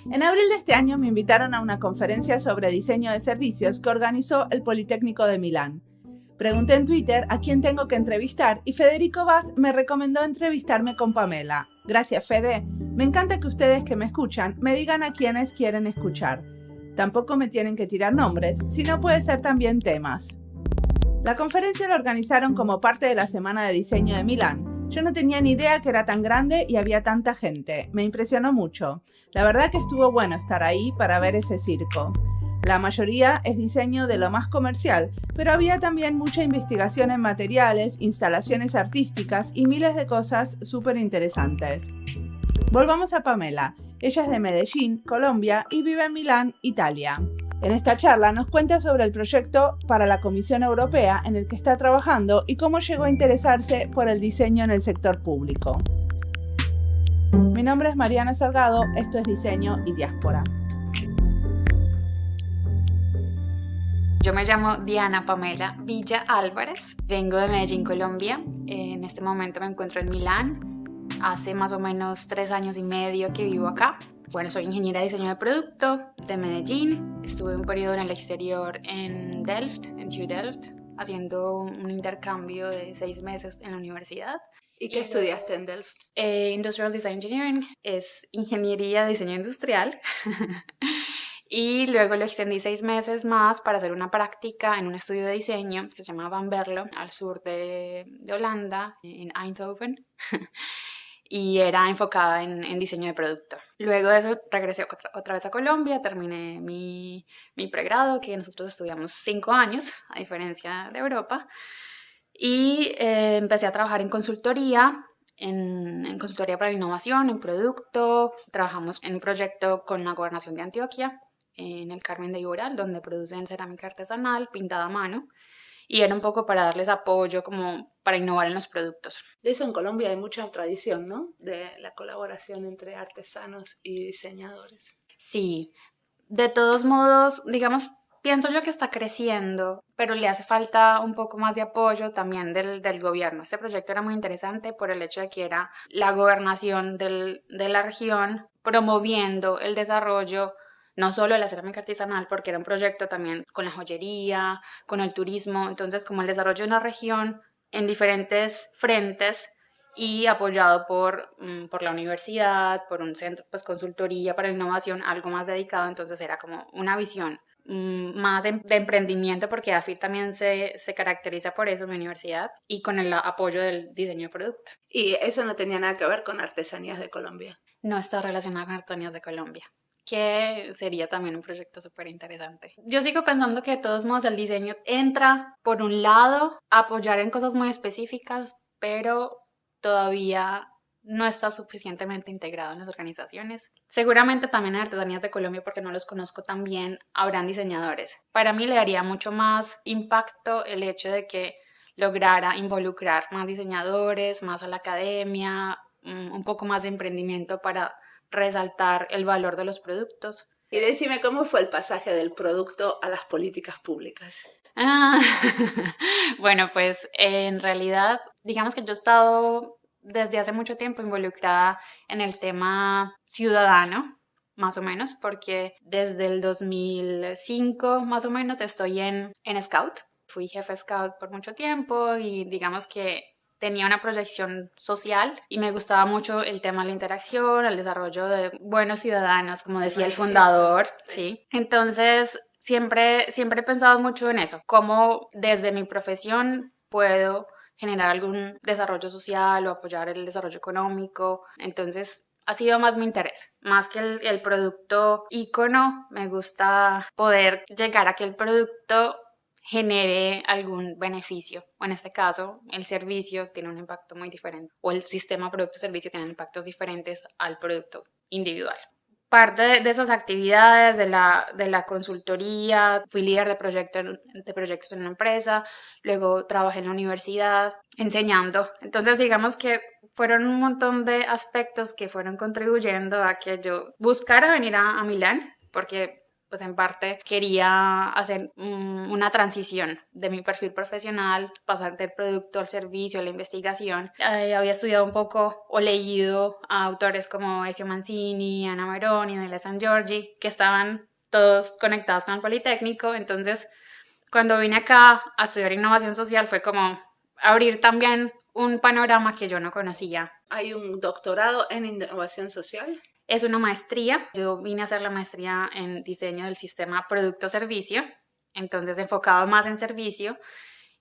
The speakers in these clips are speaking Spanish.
En abril de este año me invitaron a una conferencia sobre diseño de servicios que organizó el Politécnico de Milán. Pregunté en Twitter a quién tengo que entrevistar y Federico Vaz me recomendó entrevistarme con Pamela. Gracias, Fede. Me encanta que ustedes que me escuchan me digan a quiénes quieren escuchar. Tampoco me tienen que tirar nombres, sino puede ser también temas. La conferencia la organizaron como parte de la Semana de Diseño de Milán. Yo no tenía ni idea que era tan grande y había tanta gente. Me impresionó mucho. La verdad que estuvo bueno estar ahí para ver ese circo. La mayoría es diseño de lo más comercial, pero había también mucha investigación en materiales, instalaciones artísticas y miles de cosas súper interesantes. Volvamos a Pamela. Ella es de Medellín, Colombia, y vive en Milán, Italia. En esta charla nos cuenta sobre el proyecto para la Comisión Europea en el que está trabajando y cómo llegó a interesarse por el diseño en el sector público. Mi nombre es Mariana Salgado, esto es Diseño y Diáspora. Yo me llamo Diana Pamela Villa Álvarez, vengo de Medellín, Colombia. En este momento me encuentro en Milán. Hace más o menos 3 años y medio que vivo acá. Bueno, soy ingeniera de diseño de producto de Medellín. Estuve un periodo en el exterior en Delft, en TU Delft, haciendo un intercambio de 6 meses en la universidad. ¿Y qué estudiaste en Delft? Industrial Design Engineering, es ingeniería de diseño industrial. Y luego lo extendí 6 meses más para hacer una práctica en un estudio de diseño que se llama Van Berlo, al sur de Holanda, en Eindhoven. Y era enfocada en diseño de producto. Luego de eso regresé otra vez a Colombia, terminé mi pregrado, que nosotros estudiamos 5 años, a diferencia de Europa, y empecé a trabajar en consultoría, en consultoría para la innovación, en producto. Trabajamos en un proyecto con la Gobernación de Antioquia, en el Carmen de Iboral, donde producen cerámica artesanal pintada a mano. Y era un poco para darles apoyo, como para innovar en los productos. De eso en Colombia hay mucha tradición, ¿no? De la colaboración entre artesanos y diseñadores. Sí, de todos modos, digamos, pienso yo que está creciendo, pero le hace falta un poco más de apoyo también del gobierno. Este proyecto era muy interesante por el hecho de que era la gobernación de la región promoviendo el desarrollo no solo de la cerámica artesanal, porque era un proyecto también con la joyería, con el turismo, entonces como el desarrollo de una región en diferentes frentes y apoyado por la universidad, por un centro, pues consultoría para la innovación, algo más dedicado, entonces era como una visión más de emprendimiento, porque AFIT también se caracteriza por eso, mi universidad, y con el apoyo del diseño de producto. ¿Y eso no tenía nada que ver con Artesanías de Colombia? No está relacionado con Artesanías de Colombia, que sería también un proyecto súper interesante. Yo sigo pensando que de todos modos el diseño entra, por un lado, a apoyar en cosas muy específicas, pero todavía no está suficientemente integrado en las organizaciones. Seguramente también en Artesanías de Colombia, porque no los conozco tan bien, habrán diseñadores. Para mí le daría mucho más impacto el hecho de que lograra involucrar más diseñadores, más a la academia, un poco más de emprendimiento para resaltar el valor de los productos. Y decime, ¿cómo fue el pasaje del producto a las políticas públicas? Bueno, pues en realidad, digamos que yo he estado desde hace mucho tiempo involucrada en el tema ciudadano, más o menos, porque desde el 2005 más o menos estoy en Scout. Fui jefe Scout por mucho tiempo y digamos que tenía una proyección social y me gustaba mucho el tema de la interacción, el desarrollo de buenos ciudadanos, como decía el fundador, sí. Entonces, siempre he pensado mucho en eso, cómo desde mi profesión puedo generar algún desarrollo social o apoyar el desarrollo económico. Entonces, ha sido más mi interés, más que el producto ícono. Me gusta poder llegar a que el producto genere algún beneficio, o en este caso el servicio tiene un impacto muy diferente, o el sistema producto-servicio tiene impactos diferentes al producto individual. Parte de esas actividades de la consultoría, fui líder de proyectos en una empresa, luego trabajé en la universidad enseñando, entonces digamos que fueron un montón de aspectos que fueron contribuyendo a que yo buscara venir a Milán, porque pues en parte quería hacer una transición de mi perfil profesional, pasar del producto al servicio, a la investigación. Había estudiado un poco o leído a autores como Ezio Mancini, Anna Meroni, Nela San Giorgi, que estaban todos conectados con el Politécnico. Entonces, cuando vine acá a estudiar innovación social fue como abrir también un panorama que yo no conocía. ¿Hay un doctorado en innovación social? Es una maestría. Yo vine a hacer la maestría en diseño del sistema producto-servicio, entonces enfocado más en servicio.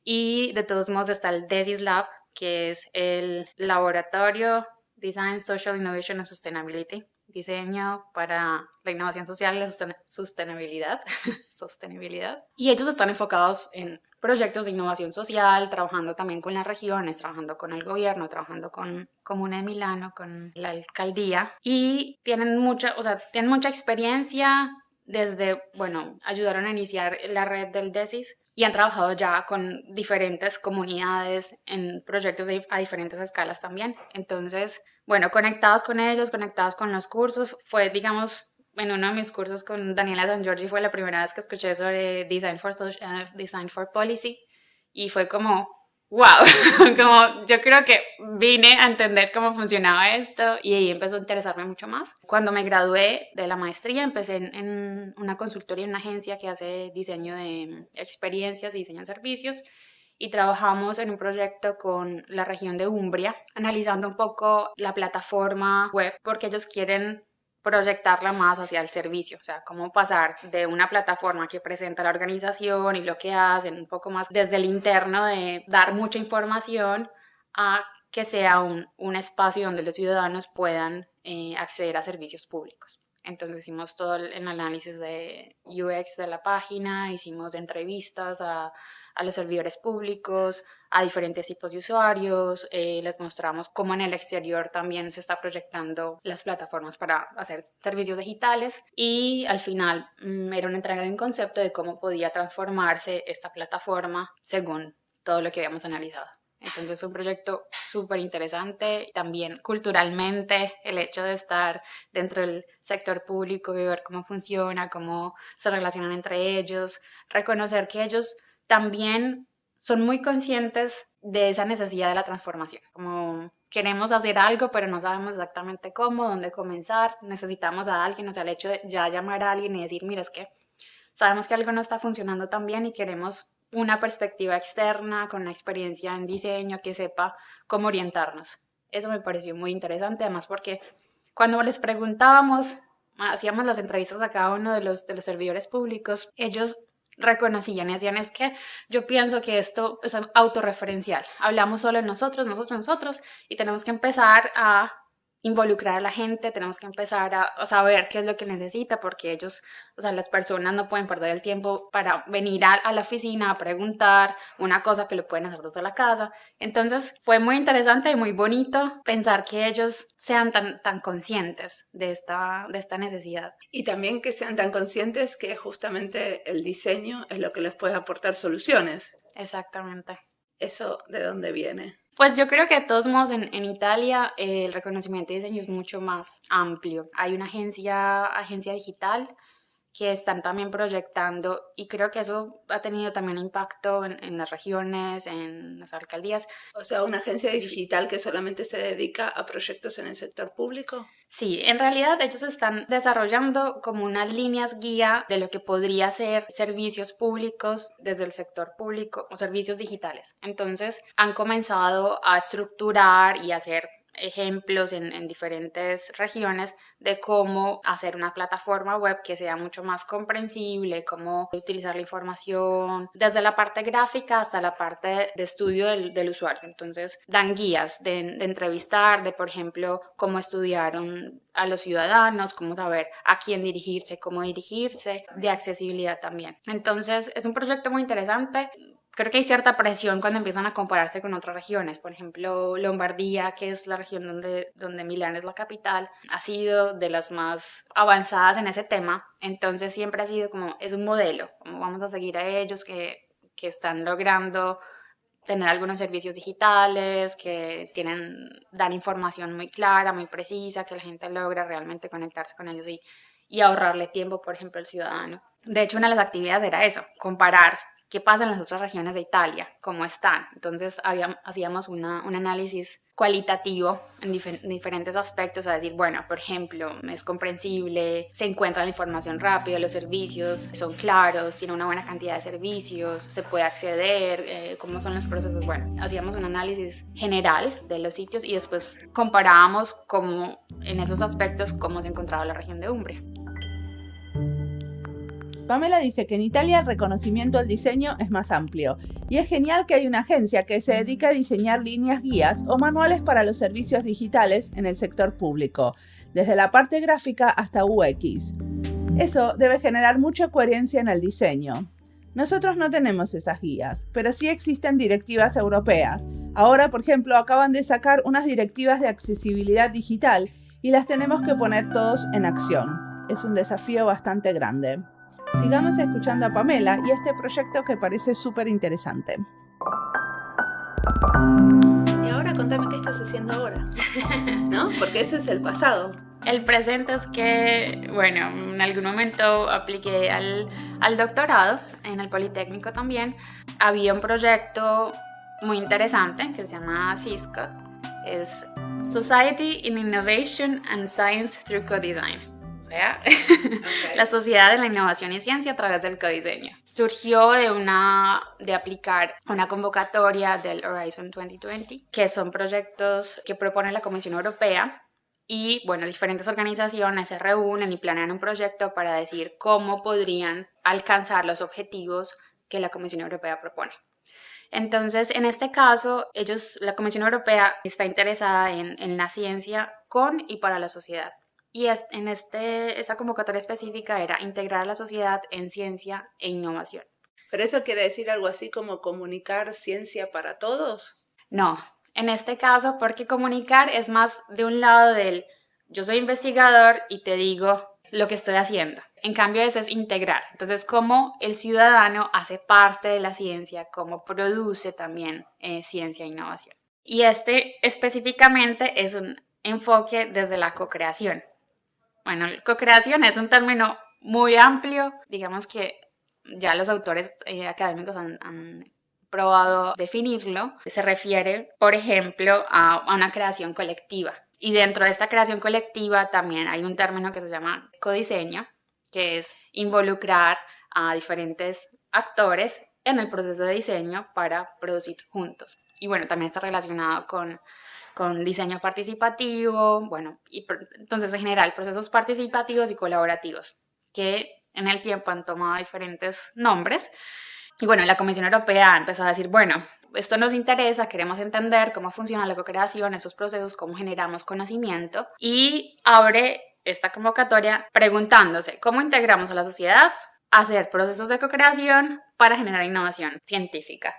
Y de todos modos está el DESIS Lab, que es el laboratorio Design, Social Innovation and Sustainability, diseño para la innovación social y la sostenibilidad. Sostenibilidad. Y ellos están enfocados en proyectos de innovación social, trabajando también con las regiones, trabajando con el gobierno, trabajando con Comuna de Milano, con la alcaldía, y tienen mucha experiencia desde, bueno, ayudaron a iniciar la red del DESIS y han trabajado ya con diferentes comunidades en proyectos a diferentes escalas también. Entonces, bueno, conectados con ellos, conectados con los cursos, fue, digamos, en uno de mis cursos con Daniela San Giorgi fue la primera vez que escuché sobre Design for Policy y fue como, wow, como yo creo que vine a entender cómo funcionaba esto y ahí empezó a interesarme mucho más. Cuando me gradué de la maestría empecé en una consultoría, en una agencia que hace diseño de experiencias y diseño de servicios y trabajamos en un proyecto con la región de Umbria, analizando un poco la plataforma web porque ellos quieren proyectarla más hacia el servicio, o sea, cómo pasar de una plataforma que presenta la organización y lo que hacen, un poco más desde el interno de dar mucha información a que sea un espacio donde los ciudadanos puedan acceder a servicios públicos. Entonces hicimos todo el análisis de UX de la página, hicimos entrevistas a los servidores públicos, a diferentes tipos de usuarios, les mostramos cómo en el exterior también se está proyectando las plataformas para hacer servicios digitales y al final era una entrega de un concepto de cómo podía transformarse esta plataforma según todo lo que habíamos analizado. Entonces fue un proyecto súper interesante, también culturalmente el hecho de estar dentro del sector público y ver cómo funciona, cómo se relacionan entre ellos, reconocer que ellos también son muy conscientes de esa necesidad de la transformación, como queremos hacer algo pero no sabemos exactamente cómo, dónde comenzar, necesitamos a alguien, o sea, el hecho de ya llamar a alguien y decir, mira, es que sabemos que algo no está funcionando tan bien y queremos una perspectiva externa con una experiencia en diseño que sepa cómo orientarnos. Eso me pareció muy interesante, además porque cuando les preguntábamos, hacíamos las entrevistas a cada uno de los servidores públicos, ellos reconocían y decían, es que yo pienso que esto es autorreferencial, hablamos solo de nosotros y tenemos que empezar a involucrar a la gente, tenemos que empezar a saber qué es lo que necesita porque ellos, o sea, las personas no pueden perder el tiempo para venir a la oficina a preguntar una cosa que lo pueden hacer desde la casa. Entonces fue muy interesante y muy bonito pensar que ellos sean tan conscientes de esta necesidad. Y también que sean tan conscientes que justamente el diseño es lo que les puede aportar soluciones. Exactamente. ¿Eso de dónde viene? Pues yo creo que de todos modos en Italia el reconocimiento de diseño es mucho más amplio. Hay una agencia digital que están también proyectando y creo que eso ha tenido también impacto en las regiones, en las alcaldías. O sea, una agencia digital que solamente se dedica a proyectos en el sector público. Sí, en realidad ellos están desarrollando como unas líneas guía de lo que podría ser servicios públicos desde el sector público o servicios digitales. Entonces han comenzado a estructurar y hacer ejemplos en diferentes regiones de cómo hacer una plataforma web que sea mucho más comprensible, cómo utilizar la información desde la parte gráfica hasta la parte de estudio del usuario. Entonces dan guías de entrevistar, de por ejemplo cómo estudiaron a los ciudadanos, cómo saber a quién dirigirse, cómo dirigirse, de accesibilidad también. Entonces es un proyecto muy interesante. Creo que hay cierta presión cuando empiezan a compararse con otras regiones. Por ejemplo, Lombardía, que es la región donde Milán es la capital, ha sido de las más avanzadas en ese tema. Entonces siempre ha sido como, es un modelo, como vamos a seguir a ellos que están logrando tener algunos servicios digitales, que dan información muy clara, muy precisa, que la gente logra realmente conectarse con ellos y ahorrarle tiempo, por ejemplo, al ciudadano. De hecho, una de las actividades era eso, comparar qué pasa en las otras regiones de Italia, cómo están. Entonces hacíamos un análisis cualitativo en diferentes aspectos, a decir, bueno, por ejemplo, es comprensible, se encuentra la información rápido, los servicios son claros, tiene una buena cantidad de servicios, se puede acceder, cómo son los procesos. Bueno, hacíamos un análisis general de los sitios y después comparábamos cómo, en esos aspectos, cómo se encontraba la región de Umbria. Pamela dice que en Italia el reconocimiento del diseño es más amplio y es genial que hay una agencia que se dedica a diseñar líneas guías o manuales para los servicios digitales en el sector público, desde la parte gráfica hasta UX. Eso debe generar mucha coherencia en el diseño. Nosotros no tenemos esas guías, pero sí existen directivas europeas. Ahora, por ejemplo, acaban de sacar unas directivas de accesibilidad digital y las tenemos que poner todos en acción. Es un desafío bastante grande. Sigamos escuchando a Pamela y este proyecto que parece súper interesante. Y ahora contame qué estás haciendo ahora, ¿no? Porque ese es el pasado. El presente es que, bueno, en algún momento apliqué al doctorado en el Politécnico también. Había un proyecto muy interesante que se llama SISCOD. Es Society in Innovation and Science Through Co-Design. O sea, la sociedad de la innovación y ciencia a través del codiseño. Surgió de aplicar una convocatoria del Horizon 2020, que son proyectos que propone la Comisión Europea y, bueno, diferentes organizaciones se reúnen y planean un proyecto para decir cómo podrían alcanzar los objetivos que la Comisión Europea propone. Entonces, en este caso, la Comisión Europea está interesada en la ciencia con y para la sociedad. Y esta convocatoria específica era integrar a la sociedad en ciencia e innovación. ¿Pero eso quiere decir algo así como comunicar ciencia para todos? No, en este caso, porque comunicar es más de un lado del yo soy investigador y te digo lo que estoy haciendo. En cambio, ese es integrar. Entonces, cómo el ciudadano hace parte de la ciencia, cómo produce también ciencia e innovación. Y específicamente es un enfoque desde la co-creación. Bueno, co-creación es un término muy amplio, digamos que ya los autores académicos han probado definirlo. Se refiere, por ejemplo, a una creación colectiva. Y dentro de esta creación colectiva también hay un término que se llama codiseño, que es involucrar a diferentes actores en el proceso de diseño para producir juntos. Y bueno, también está relacionado con diseño participativo, bueno, entonces en general procesos participativos y colaborativos, que en el tiempo han tomado diferentes nombres. Y bueno, la Comisión Europea ha empezado a decir, bueno, esto nos interesa, queremos entender cómo funciona la co-creación, esos procesos, cómo generamos conocimiento, y abre esta convocatoria preguntándose cómo integramos a la sociedad a hacer procesos de co-creación para generar innovación científica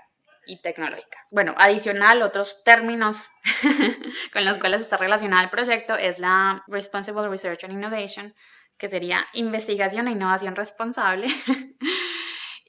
y tecnológica. Bueno, adicional, otros términos con los cuales está relacionado el proyecto es la Responsible Research and Innovation, que sería investigación e innovación responsable,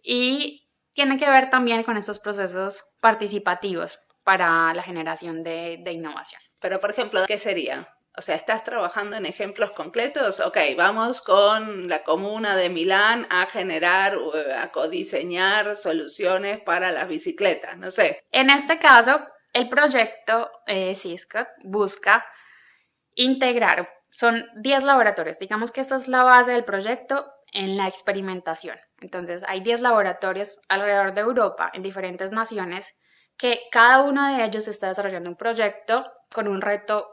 y tiene que ver también con estos procesos participativos para la generación de innovación. Pero, por ejemplo, ¿qué sería? O sea, ¿estás trabajando en ejemplos concretos? Ok, vamos con la comuna de Milán a generar, a codiseñar soluciones para las bicicletas, no sé. En este caso, el proyecto SISCOD busca integrar, son 10 laboratorios, digamos que esta es la base del proyecto en la experimentación. Entonces, hay 10 laboratorios alrededor de Europa, en diferentes naciones, que cada uno de ellos está desarrollando un proyecto con un reto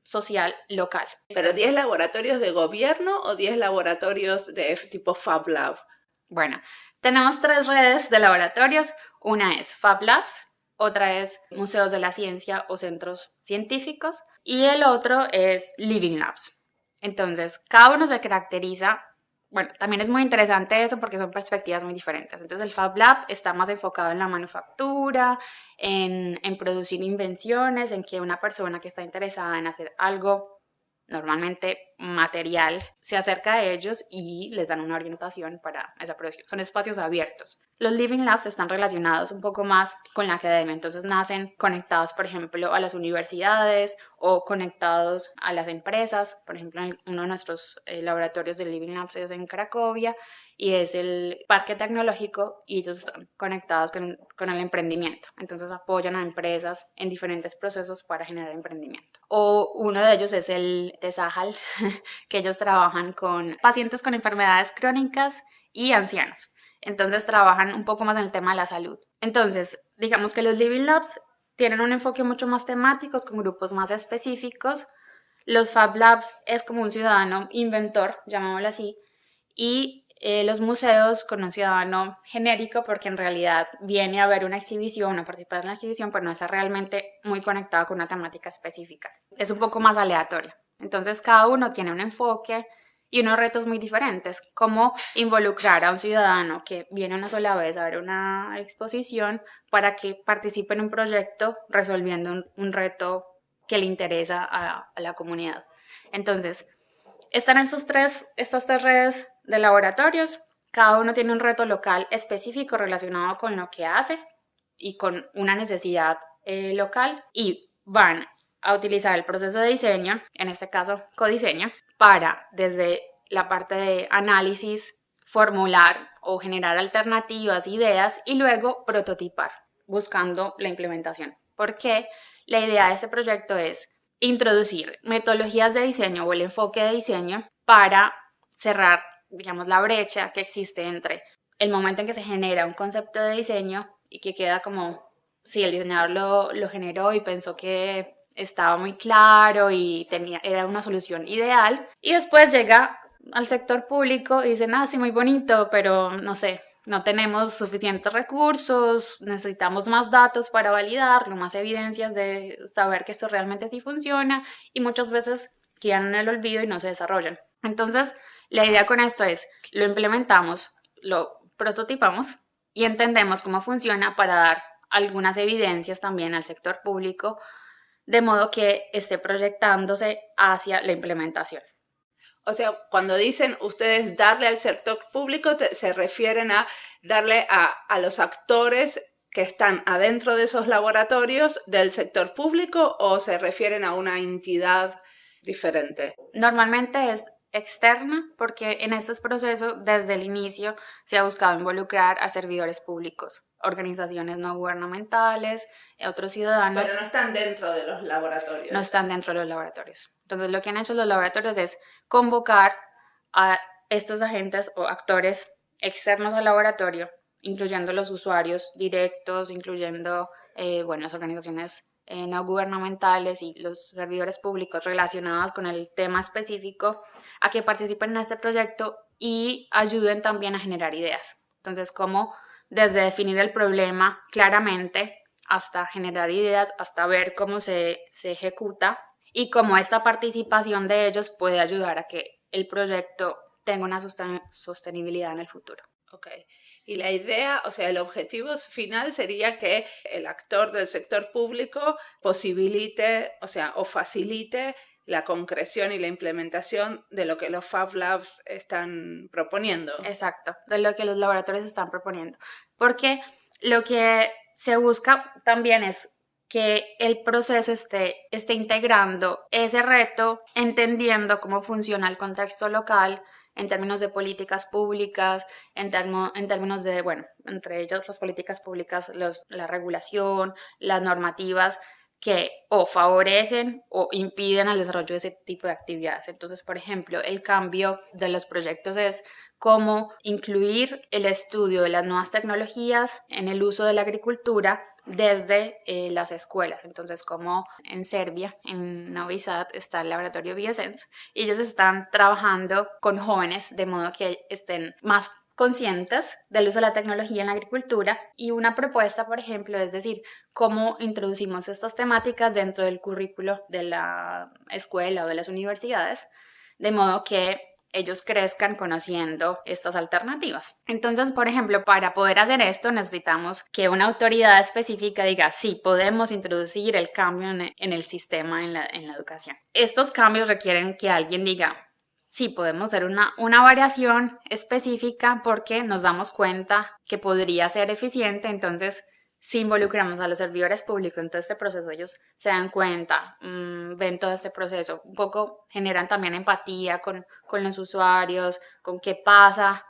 social local. ¿Pero 10 laboratorios de gobierno o 10 laboratorios de tipo Fab Lab? Bueno, tenemos 3 redes de laboratorios. Una es Fab Labs, otra es museos de la ciencia o centros científicos y el otro es Living Labs. Entonces, cada uno se caracteriza. Bueno, también es muy interesante eso porque son perspectivas muy diferentes. Entonces, el Fab Lab está más enfocado en la manufactura, en producir invenciones, en que una persona que está interesada en hacer algo normalmente material se acerca a ellos y les dan una orientación para esa producción. Son espacios abiertos. Los Living Labs están relacionados un poco más con la academia, entonces nacen conectados, por ejemplo, a las universidades o conectados a las empresas. Por ejemplo, uno de nuestros laboratorios de Living Labs es en Cracovia y es el parque tecnológico, y ellos están conectados con el emprendimiento. Entonces apoyan a empresas en diferentes procesos para generar emprendimiento. O uno de ellos es el de Sahal, que ellos trabajan con pacientes con enfermedades crónicas y ancianos. Entonces trabajan un poco más en el tema de la salud. Entonces, digamos que los Living Labs tienen un enfoque mucho más temático, con grupos más específicos. Los Fab Labs es como un ciudadano inventor, llamémoslo así, y los museos con un ciudadano genérico, porque en realidad viene a ver una exhibición, a participar en la exhibición, pero no está realmente muy conectado con una temática específica. Es un poco más aleatorio. Entonces cada uno tiene un enfoque y unos retos muy diferentes, como involucrar a un ciudadano que viene una sola vez a ver una exposición para que participe en un proyecto resolviendo un reto que le interesa a la comunidad. Entonces, están estas tres redes de laboratorios, cada uno tiene un reto local específico relacionado con lo que hace y con una necesidad local, y van a utilizar el proceso de diseño, en este caso codiseño, para desde la parte de análisis, formular o generar alternativas, ideas, y luego prototipar, buscando la implementación. Porque la idea de este proyecto es introducir metodologías de diseño o el enfoque de diseño para cerrar, digamos, la brecha que existe entre el momento en que se genera un concepto de diseño y que queda como, sí, el diseñador lo generó y pensó que estaba muy claro y era una solución ideal, y después llega al sector público y dicen, sí, muy bonito, pero no sé, no tenemos suficientes recursos, necesitamos más datos para validarlo, más evidencias de saber que esto realmente sí funciona, y muchas veces quedan en el olvido y no se desarrollan. Entonces, la idea con esto es, lo implementamos, lo prototipamos y entendemos cómo funciona para dar algunas evidencias también al sector público, de modo que esté proyectándose hacia la implementación. O sea, cuando dicen ustedes darle al sector público, se refieren a darle a los actores que están adentro de esos laboratorios del sector público, ¿o se refieren a una entidad diferente? Normalmente es externa, porque en estos procesos desde el inicio se ha buscado involucrar a servidores públicos, organizaciones no gubernamentales, otros ciudadanos. Pero no están dentro de los laboratorios. No están dentro de los laboratorios. Entonces lo que han hecho los laboratorios es convocar a estos agentes o actores externos al laboratorio, incluyendo los usuarios directos, incluyendo las organizaciones no gubernamentales y los servidores públicos relacionados con el tema específico, a que participen en este proyecto y ayuden también a generar ideas. Entonces, como desde definir el problema claramente hasta generar ideas, hasta ver cómo se ejecuta, y cómo esta participación de ellos puede ayudar a que el proyecto tenga una sostenibilidad en el futuro. Ok. Y la idea, o sea, el objetivo final sería que el actor del sector público posibilite, o facilite la concreción y la implementación de lo que los Fab Labs están proponiendo. Exacto, de lo que los laboratorios están proponiendo. Porque lo que se busca también es que el proceso esté integrando ese reto, entendiendo cómo funciona el contexto local, en términos de políticas públicas, en términos de, entre ellas las políticas públicas, la regulación, las normativas que o favorecen o impiden el desarrollo de ese tipo de actividades. Entonces, por ejemplo, el cambio de los proyectos es cómo incluir el estudio de las nuevas tecnologías en el uso de la agricultura desde las escuelas. Entonces, como en Serbia, en Novi Sad, está el laboratorio Biosense, y ellos están trabajando con jóvenes de modo que estén más conscientes del uso de la tecnología en la agricultura, y una propuesta, por ejemplo, es decir, cómo introducimos estas temáticas dentro del currículo de la escuela o de las universidades, de modo que ellos crezcan conociendo estas alternativas. Entonces, por ejemplo, para poder hacer esto necesitamos que una autoridad específica diga, sí, podemos introducir el cambio en el sistema, en la educación. Estos cambios requieren que alguien diga, sí podemos hacer una variación específica porque nos damos cuenta que podría ser eficiente. Entonces, si involucramos a los servidores públicos en todo este proceso, ellos se dan cuenta, ven todo este proceso, un poco generan también empatía con los usuarios, con qué pasa,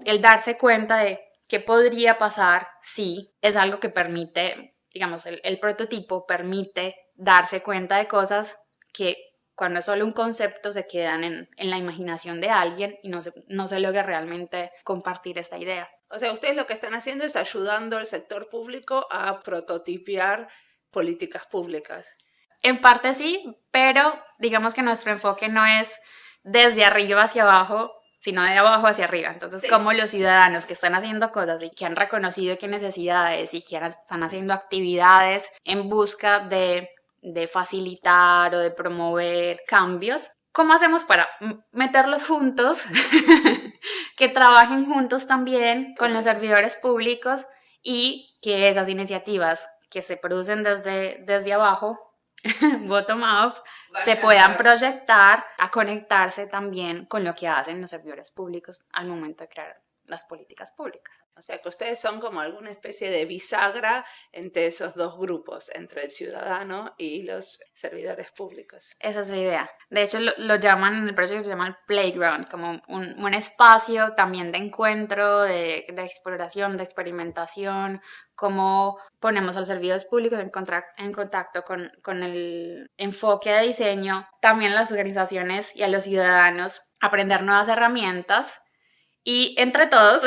el darse cuenta de qué podría pasar si es algo que permite, digamos, el prototipo permite darse cuenta de cosas que cuando es solo un concepto se quedan en la imaginación de alguien y no se logra realmente compartir esta idea. O sea, ustedes lo que están haciendo es ayudando al sector público a prototipiar políticas públicas. En parte sí, pero digamos que nuestro enfoque no es desde arriba hacia abajo, sino de abajo hacia arriba. Entonces, sí, como los ciudadanos que están haciendo cosas y que han reconocido qué necesidades y que están haciendo actividades en busca de facilitar o de promover cambios, ¿cómo hacemos para meterlos juntos? Que trabajen juntos también con los servidores públicos y que esas iniciativas que se producen desde abajo, bottom up, se puedan proyectar a conectarse también con lo que hacen los servidores públicos al momento de crear las políticas públicas. O sea que ustedes son como alguna especie de bisagra entre esos dos grupos, entre el ciudadano y los servidores públicos. Esa es la idea. De hecho, lo llaman, en el proyecto se llama el playground, como un espacio también de encuentro, de exploración, de experimentación, cómo ponemos a los servidores públicos en contacto con el enfoque de diseño, también a las organizaciones y a los ciudadanos, aprender nuevas herramientas. Y entre todos,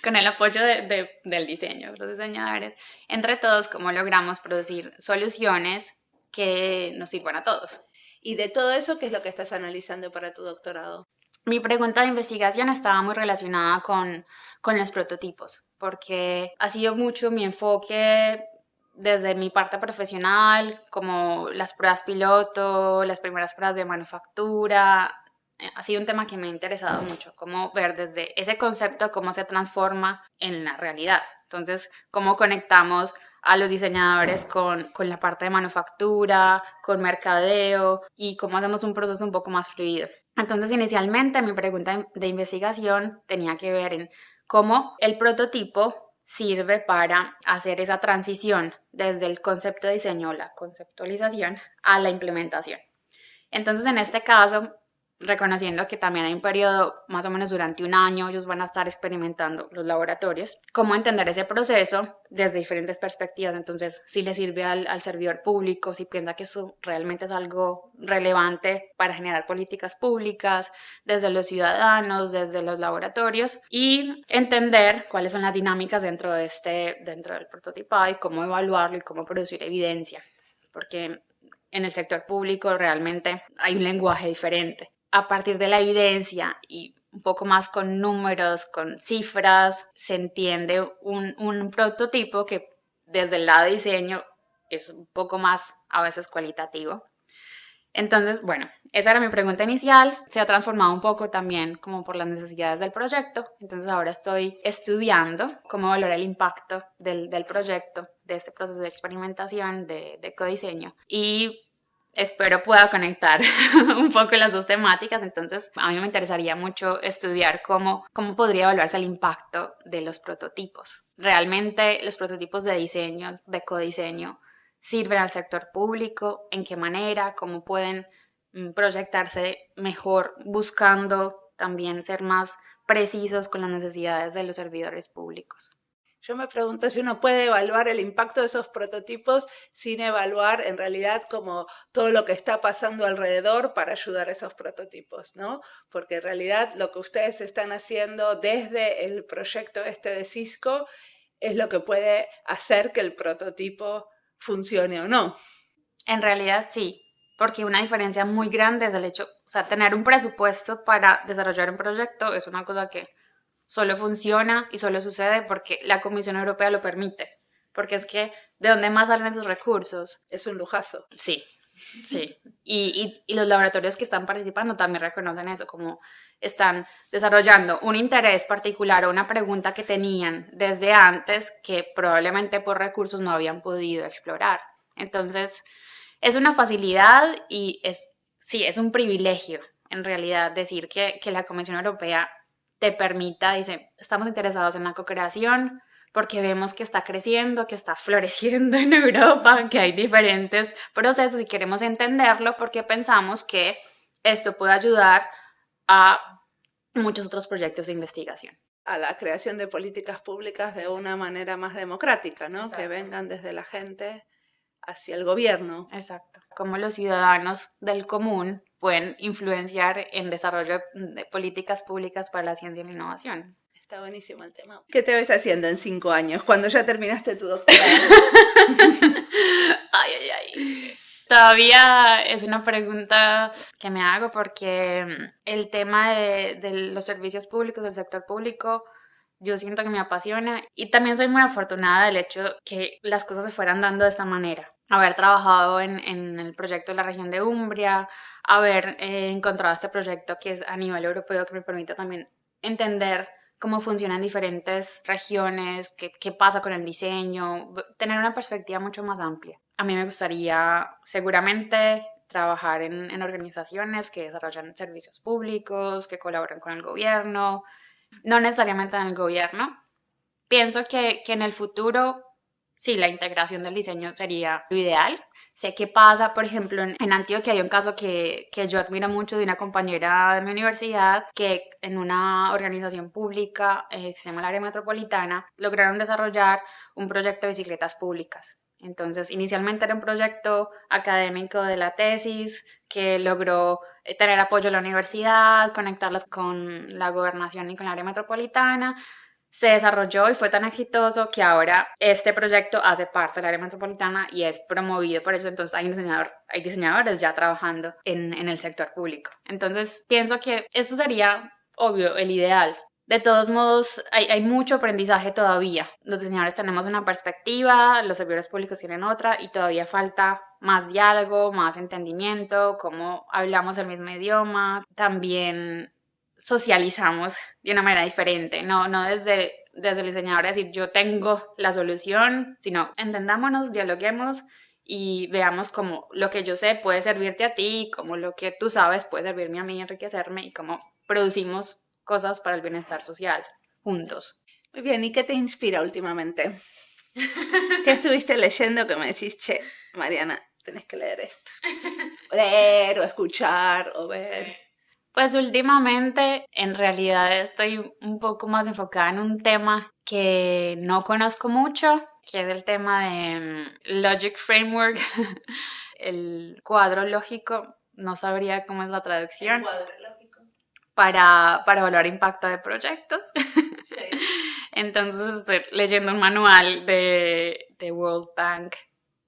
con el apoyo del diseño, los diseñadores, entre todos, cómo logramos producir soluciones que nos sirvan a todos. Y de todo eso, ¿qué es lo que estás analizando para tu doctorado? Mi pregunta de investigación estaba muy relacionada con los prototipos, porque ha sido mucho mi enfoque desde mi parte profesional, como las pruebas piloto, las primeras pruebas de manufactura. Ha sido un tema que me ha interesado mucho, cómo ver desde ese concepto cómo se transforma en la realidad. Entonces, cómo conectamos a los diseñadores con la parte de manufactura, con mercadeo y cómo hacemos un proceso un poco más fluido. Entonces, inicialmente mi pregunta de investigación tenía que ver en cómo el prototipo sirve para hacer esa transición desde el concepto de diseño, la conceptualización, a la implementación. Entonces, en este caso, reconociendo que también hay un periodo más o menos durante un año, ellos van a estar experimentando los laboratorios, cómo entender ese proceso desde diferentes perspectivas. Entonces, si le sirve al servidor público, si piensa que eso realmente es algo relevante para generar políticas públicas, desde los ciudadanos, desde los laboratorios, y entender cuáles son las dinámicas dentro del prototipado y cómo evaluarlo y cómo producir evidencia, porque en el sector público realmente hay un lenguaje diferente. A partir de la evidencia y un poco más con números, con cifras, se entiende un prototipo que desde el lado de diseño es un poco más a veces cualitativo. Entonces, bueno, esa era mi pregunta inicial. Se ha transformado un poco también como por las necesidades del proyecto. Entonces ahora estoy estudiando cómo evaluar el impacto del proyecto, de este proceso de experimentación, de codiseño. Y espero pueda conectar un poco las dos temáticas. Entonces, a mí me interesaría mucho estudiar cómo podría evaluarse el impacto de los prototipos. Realmente, los prototipos de diseño, de codiseño, sirven al sector público, en qué manera, cómo pueden proyectarse mejor, buscando también ser más precisos con las necesidades de los servidores públicos. Yo me pregunto si uno puede evaluar el impacto de esos prototipos sin evaluar en realidad como todo lo que está pasando alrededor para ayudar a esos prototipos, ¿no? Porque en realidad lo que ustedes están haciendo desde el proyecto de Cisco es lo que puede hacer que el prototipo funcione o no. En realidad sí, porque una diferencia muy grande es el hecho, o sea, tener un presupuesto para desarrollar un proyecto es una cosa que solo funciona y solo sucede porque la Comisión Europea lo permite. Porque es que, ¿de dónde más salen esos recursos? Es un lujazo. Sí. Y los laboratorios que están participando también reconocen eso, como están desarrollando un interés particular o una pregunta que tenían desde antes que probablemente por recursos no habían podido explorar. Entonces, es una facilidad y es un privilegio en realidad decir que la Comisión Europea te permita, dice, estamos interesados en la co-creación porque vemos que está creciendo, que está floreciendo en Europa, que hay diferentes procesos y queremos entenderlo porque pensamos que esto puede ayudar a muchos otros proyectos de investigación. A la creación de políticas públicas de una manera más democrática, ¿no? Exacto. Que vengan desde la gente hacia el gobierno. Exacto. Cómo los ciudadanos del común pueden influenciar en desarrollo de políticas públicas para la ciencia y la innovación. Está buenísimo el tema. ¿Qué te ves haciendo en 5 años, cuando ya terminaste tu doctorado? Ay. Todavía es una pregunta que me hago porque el tema de los servicios públicos, del sector público, yo siento que me apasiona y también soy muy afortunada del hecho que las cosas se fueran dando de esta manera. Haber trabajado en el proyecto de la región de Umbria, haber encontrado este proyecto que es a nivel europeo que me permite también entender cómo funcionan diferentes regiones, qué pasa con el diseño, tener una perspectiva mucho más amplia. A mí me gustaría seguramente trabajar en organizaciones que desarrollan servicios públicos, que colaboran con el gobierno, no necesariamente en el gobierno. Pienso que en el futuro, sí, la integración del diseño sería lo ideal. Sé que pasa, por ejemplo, en Antioquia hay un caso que yo admiro mucho de una compañera de mi universidad que en una organización pública que se llama el Área Metropolitana lograron desarrollar un proyecto de bicicletas públicas. Entonces, inicialmente era un proyecto académico de la tesis que logró tener apoyo de la universidad, conectarlos con la gobernación y con el Área Metropolitana. Se desarrolló y fue tan exitoso que ahora este proyecto hace parte del área metropolitana y es promovido por eso. Entonces hay diseñadores ya trabajando en el sector público. Entonces pienso que esto sería, obvio, el ideal. De todos modos, hay mucho aprendizaje todavía. Los diseñadores tenemos una perspectiva, los servidores públicos tienen otra y todavía falta más diálogo, más entendimiento, cómo hablamos el mismo idioma. También socializamos de una manera diferente, no desde el diseñador decir yo tengo la solución, sino entendámonos, dialoguemos y veamos cómo lo que yo sé puede servirte a ti, cómo lo que tú sabes puede servirme a mí, enriquecerme y cómo producimos cosas para el bienestar social juntos. Muy bien, ¿y qué te inspira últimamente? ¿Qué estuviste leyendo que me decís, che, Mariana, tenés que leer esto? Leer o escuchar o ver. Sí. Pues últimamente en realidad estoy un poco más enfocada en un tema que no conozco mucho, que es el tema de Logic Framework, el cuadro lógico, no sabría cómo es la traducción. El cuadro lógico. Para evaluar impacto de proyectos. Sí. Entonces estoy leyendo un manual de World Bank,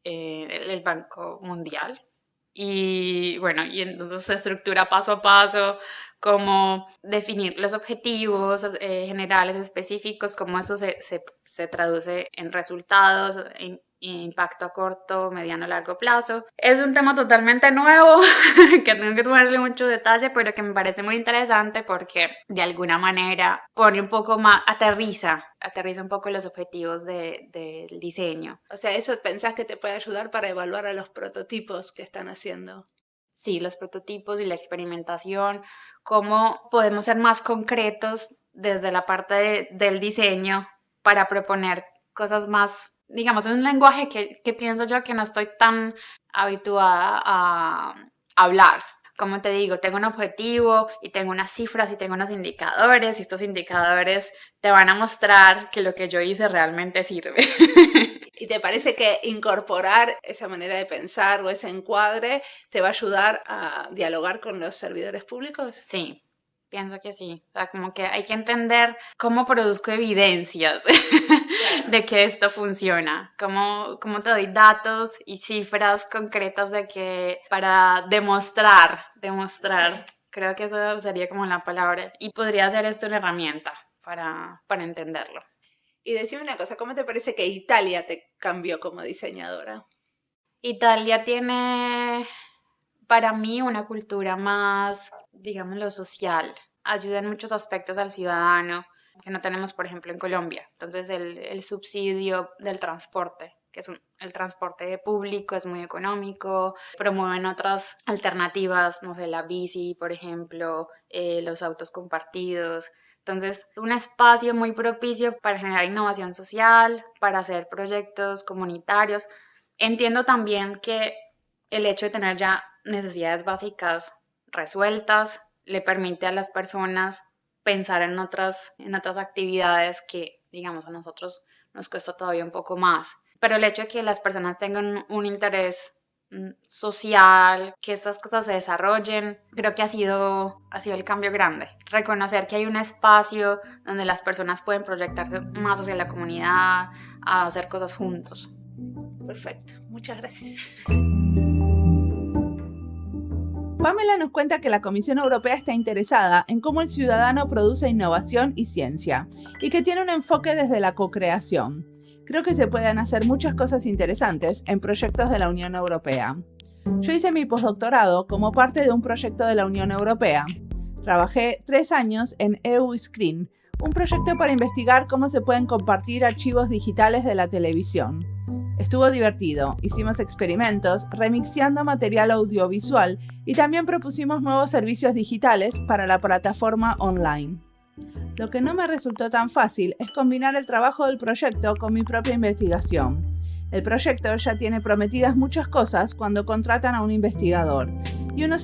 el Banco Mundial. Y bueno, y entonces se estructura paso a paso cómo definir los objetivos generales específicos, cómo eso se traduce en resultados, en impacto a corto, mediano, largo plazo. Es un tema totalmente nuevo que tengo que tomarle mucho detalle, pero que me parece muy interesante porque de alguna manera pone un poco más, aterriza un poco los objetivos del diseño. O sea, ¿eso pensás que te puede ayudar para evaluar a los prototipos que están haciendo? Sí, los prototipos y la experimentación, cómo podemos ser más concretos desde la parte del diseño para proponer cosas más, digamos, en un lenguaje que pienso yo que no estoy tan habituada a hablar. Como te digo, tengo un objetivo y tengo unas cifras y tengo unos indicadores y estos indicadores te van a mostrar que lo que yo hice realmente sirve. ¿Y te parece que incorporar esa manera de pensar o ese encuadre te va a ayudar a dialogar con los servidores públicos? Sí, pienso que sí. O sea, como que hay que entender cómo produzco evidencias de que esto funciona, cómo te doy datos y cifras concretas de que para demostrar, sí. Creo que eso sería como la palabra. Y podría ser esto una herramienta para entenderlo. Y decime una cosa, ¿cómo te parece que Italia te cambió como diseñadora? Italia tiene para mí una cultura más, digámoslo, social. Ayuda en muchos aspectos al ciudadano que no tenemos, por ejemplo, en Colombia. Entonces, el subsidio del transporte que es el transporte público, es muy económico, promueven otras alternativas, no sé, la bici, por ejemplo, los autos compartidos. Entonces, un espacio muy propicio para generar innovación social, para hacer proyectos comunitarios. Entiendo también que el hecho de tener ya necesidades básicas resueltas le permite a las personas pensar en otras actividades que, digamos, a nosotros nos cuesta todavía un poco más. Pero el hecho de que las personas tengan un interés social, que estas cosas se desarrollen, creo que ha sido el cambio grande. Reconocer que hay un espacio donde las personas pueden proyectarse más hacia la comunidad, a hacer cosas juntos. Perfecto, muchas gracias. Pamela nos cuenta que la Comisión Europea está interesada en cómo el ciudadano produce innovación y ciencia, y que tiene un enfoque desde la co-creación. Creo que se pueden hacer muchas cosas interesantes en proyectos de la Unión Europea. Yo hice mi postdoctorado como parte de un proyecto de la Unión Europea. Trabajé 3 años en EU Screen, un proyecto para investigar cómo se pueden compartir archivos digitales de la televisión. Estuvo divertido, hicimos experimentos, remixeando material audiovisual y también propusimos nuevos servicios digitales para la plataforma online. Lo que no me resultó tan fácil es combinar el trabajo del proyecto con mi propia investigación. El proyecto ya tiene prometidas muchas cosas cuando contratan a un investigador, y uno